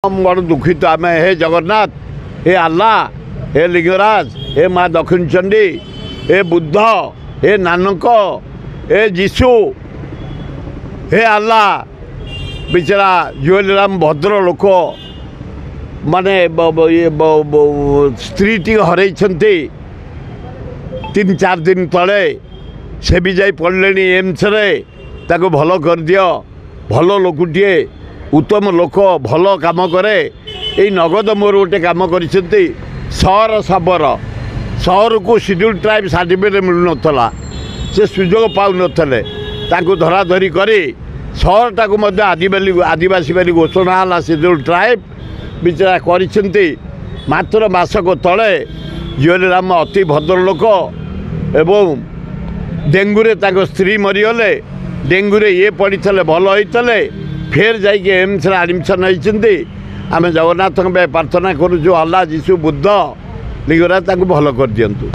बड़ दुखित आम हे जगन्नाथ हे अल्लाह हे लिंगराज हे माँ दक्षिण चंडी हे बुद्ध हे नानक हे जीशु हे अल्लाह बिचारा जुएलराम भद्र लोक माने स्त्री टी हर 3-4 दिन तले से भी जाई पड़े एम्स रे ताको भल कर दियो भल लोकटे उत्तम लोक भल काम करे ये नगद मोर गोटे कम कर सहर साबर सहर को शेड्यूल ट्राइब सर्टिफिकेट मिलू ना से सुजोग पाऊ नथिले ताको धराधरी करी सहर टाक आदिवासी वाली घोषणा है शेड्यूल ट्राइब बिचारा कर मात्र मासक तले जुएलराम अति भद्र लोक एवं डेंगूरे स्त्री मरीगले डेंगूरे ये पड़ी भल होते फेर जाइए एम्स आडमिशन होती आम जगन्नाथ प्रार्थना करूँ अल्लाह जीशु बुद्ध लिंगराज भल कर दियंतु।